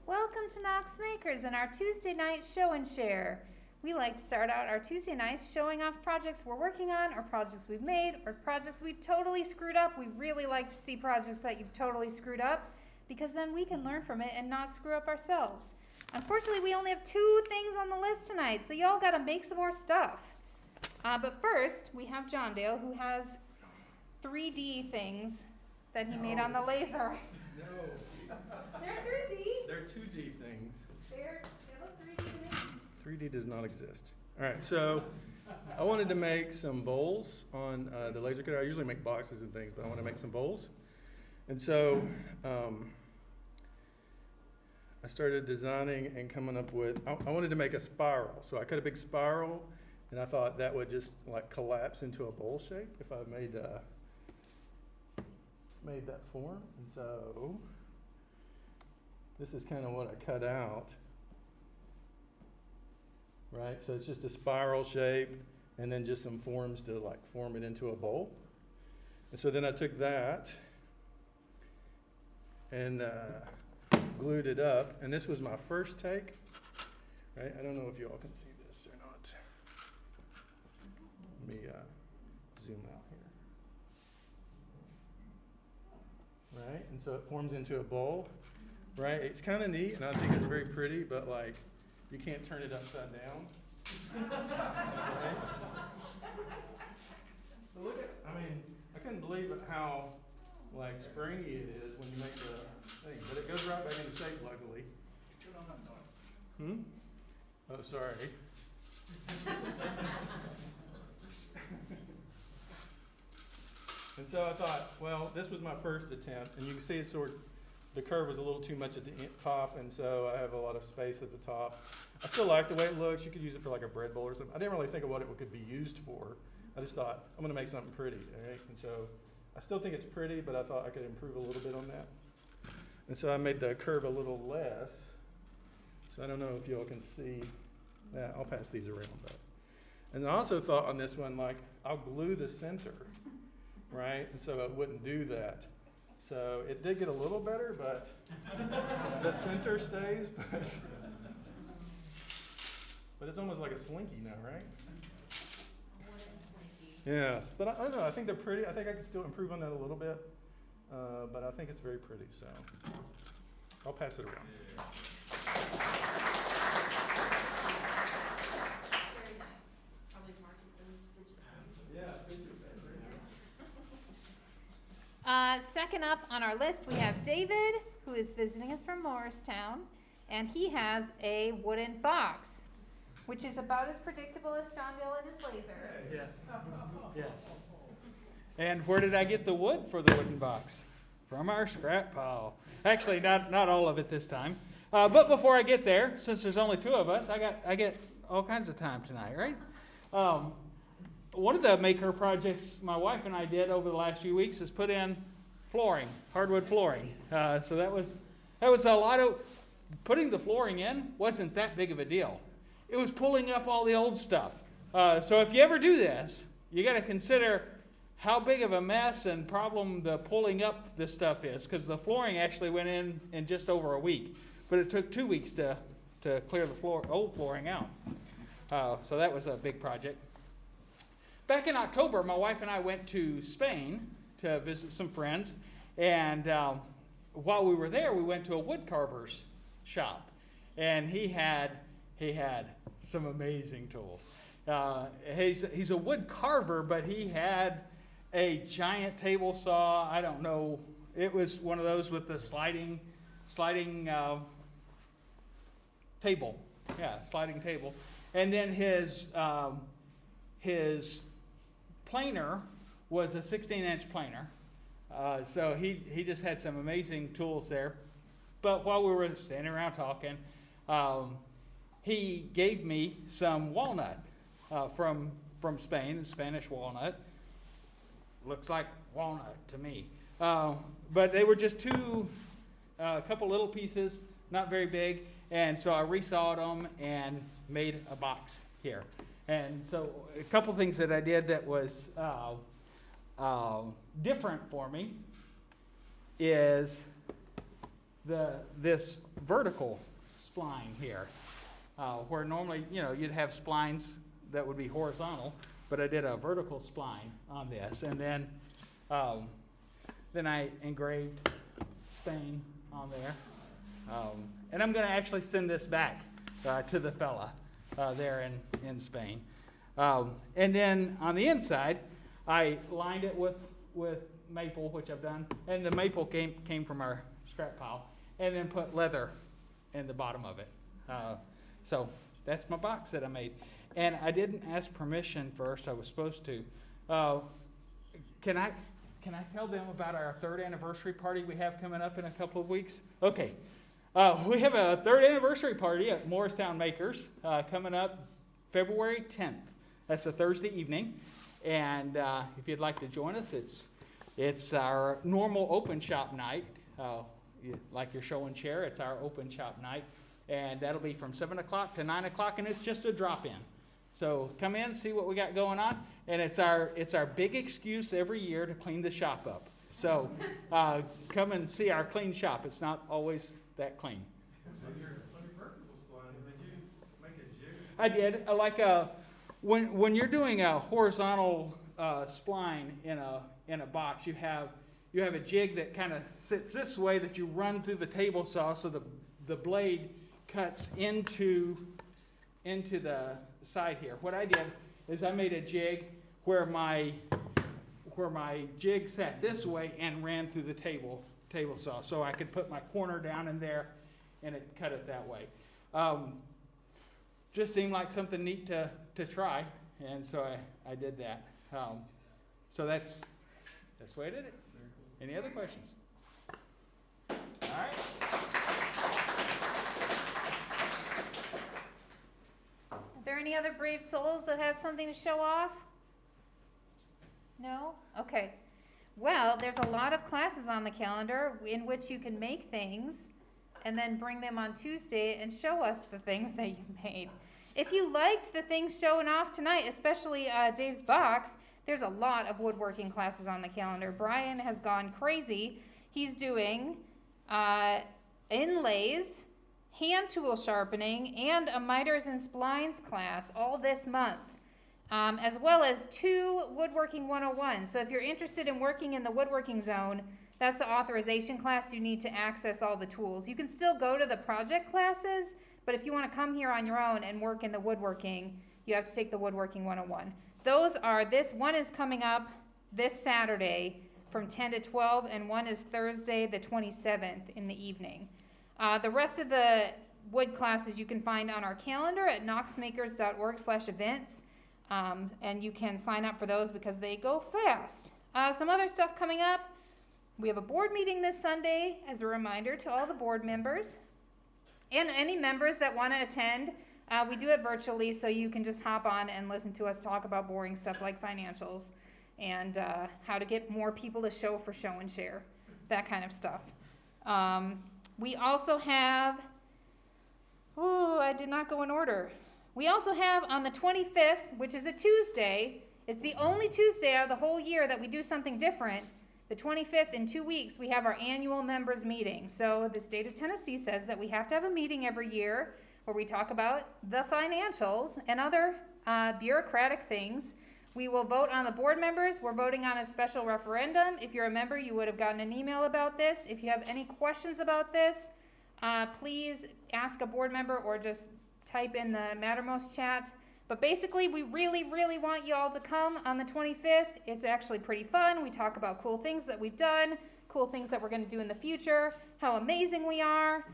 Welcome to Knox Makers and our Tuesday night show and share. We like to start out our Tuesday nights showing off projects we're working on, or projects we've made, or projects we totally screwed up. We really like to see projects that you've totally screwed up, because then we can learn from it and not screw up ourselves. Unfortunately, we only have 2 things on the list tonight, so y'all gotta make some more stuff. But first, we have John Dale, who has 3D things that he made on the laser. No. They're 3D. They're 2D things. They look 3D to me. 3D does not exist. All right, so I wanted to make some bowls on the laser cutter. I usually make boxes and things, but I want to make some bowls. And so I started designing and coming up with, I wanted to make a spiral. So I cut a big spiral, and I thought that would just like collapse into a bowl shape if I made that form. And so this is kind of what I cut out, right? So it's just a spiral shape and then just some forms to like form it into a bowl. And so then I took that and glued it up, and this was my first take, right? I don't know if you all can see this or not. Let me zoom out here. Right, and so it forms into a bowl, right? It's kind of neat, and I think it's very pretty, but like, you can't turn it upside down. Right? So look at, I couldn't believe how like springy it is when you make the thing, but it goes right back into shape, luckily. Oh, sorry. And so I thought, well, this was my first attempt, and you can see it's the curve was a little too much at the top, and so I have a lot of space at the top. I still like the way it looks. You could use it for like a bread bowl or something. I didn't really think of what it could be used for. I just thought, I'm going to make something pretty, all right? And so I still think it's pretty, but I thought I could improve a little bit on that. And so I made the curve a little less. So I don't know if you all can see that. I'll pass these around, but. And I also thought on this one, like, I'll glue the center, right? And so it wouldn't do that. So it did get a little better, but the center stays, but it's almost like a slinky now, right? Yes, but I don't know, I think they're pretty. I think I could still improve on that a little bit, but I think it's very pretty, so I'll pass it around. Very nice. Probably market those digitally. Yeah. Second up on our list, we have David, who is visiting us from Morristown, and he has a wooden box, which is about as predictable as John Dale and his laser. Yes. Yes. And where did I get the wood for the wooden box? From our scrap pile. Actually, not all of it this time. But before I get there, since there's only 2 of us, I get all kinds of time tonight, right? One of the maker projects my wife and I did over the last few weeks is put in flooring, hardwood flooring. So that was a lot of, putting the flooring in wasn't that big of a deal. It was pulling up all the old stuff. So if you ever do this, you got to consider how big of a mess and problem the pulling up this stuff is, because the flooring actually went in just over a week, but it took 2 weeks to clear the old flooring out. So that was a big project. Back in October, my wife and I went to Spain to visit some friends, and while we were there, we went to a wood carver's shop, and he had some amazing tools. He's a wood carver, but he had a giant table saw. I don't know. It was one of those with the sliding table. Yeah, sliding table. And then his planer was a 16-inch planer. So he just had some amazing tools there. But while we were standing around talking, he gave me some walnut from Spain, the Spanish walnut. Looks like walnut to me. But they were just a couple little pieces, not very big. And so I resawed them and made a box here. And so a couple things that I did that was different for me is this vertical spline here, where normally, you'd have splines that would be horizontal, but I did a vertical spline on this, and then I engraved Spain on there, and I'm going to actually send this back to the fella there in Spain, and then on the inside, I lined it with maple, which I've done, and the maple came from our scrap pile, and then put leather in the bottom of it. So that's my box that I made. And I didn't ask permission first. I was supposed to. Can I tell them about our 3rd anniversary party we have coming up in a couple of weeks? Okay. We have a 3rd anniversary party at Knox Makers coming up February 10th. That's a Thursday evening. And if you'd like to join us, it's our normal open shop night. Like your show and share, it's our open shop night. And that'll be from 7 o'clock to 9 o'clock, and it's just a drop-in. So come in, see what we got going on, and it's our big excuse every year to clean the shop up. So come and see our clean shop. It's not always that clean. On your vertical splines, did you make a jig? I did. When you're doing a horizontal spline in a box, you have a jig that kind of sits this way that you run through the table saw, so the blade cuts into the side here. What I did is I made a jig where my jig sat this way and ran through the table saw, so I could put my corner down in there and it cut it that way. Just seemed like something neat to try, and so I did that. So that's the way I did it. Any other questions? All right. Are there any other brave souls that have something to show off? No? Okay. Well, there's a lot of classes on the calendar in which you can make things and then bring them on Tuesday and show us the things that you made. If you liked the things showing off tonight, especially Dave's box, there's a lot of woodworking classes on the calendar. Brian has gone crazy. He's doing inlays, hand tool sharpening, and a miters and splines class all this month, as well as 2 woodworking 101. So if you're interested in working in the woodworking zone, that's the authorization class. You need to access all the tools. You can still go to the project classes, but if you want to come here on your own and work in the woodworking, you have to take the woodworking 101. This one is coming up this Saturday from 10 to 12, and one is Thursday the 27th in the evening. The rest of the wood classes you can find on our calendar at knoxmakers.org/events, and you can sign up for those because they go fast. Some other stuff coming up. We have a board meeting this Sunday, as a reminder to all the board members. And any members that want to attend, we do it virtually, so you can just hop on and listen to us talk about boring stuff like financials and how to get more people to show for show and share, that kind of stuff. We also have, I did not go in order. We also have on the 25th, which is a Tuesday, it's the only Tuesday out of the whole year that we do something different. The 25th, in 2 weeks, we have our annual members meeting. So the state of Tennessee says that we have to have a meeting every year where we talk about the financials and other bureaucratic things. We will vote on the board members. We're voting on a special referendum. If you're a member, you would have gotten an email about this. If you have any questions about this, please ask a board member or just type in the Mattermost chat. But basically, we really, really want you all to come on the 25th. It's actually pretty fun. We talk about cool things that we've done, cool things that we're going to do in the future, how amazing we are.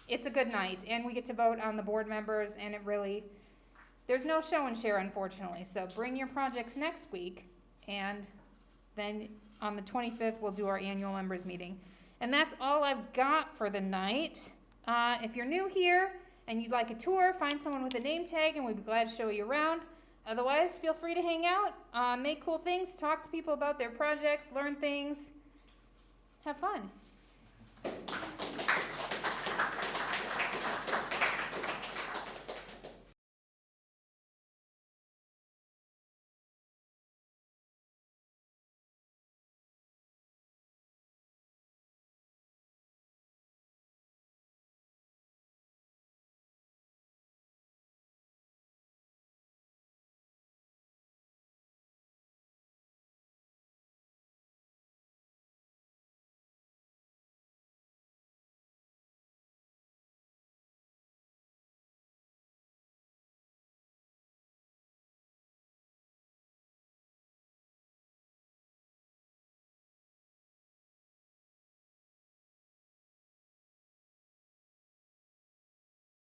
It's a good night, and we get to vote on the board members, and there's no show and share, unfortunately. So bring your projects next week, and then on the 25th, we'll do our annual members meeting. And that's all I've got for the night. If you're new here, and you'd like a tour, find someone with a name tag and we'd be glad to show you around. Otherwise, feel free to hang out, make cool things, talk to people about their projects, learn things, have fun.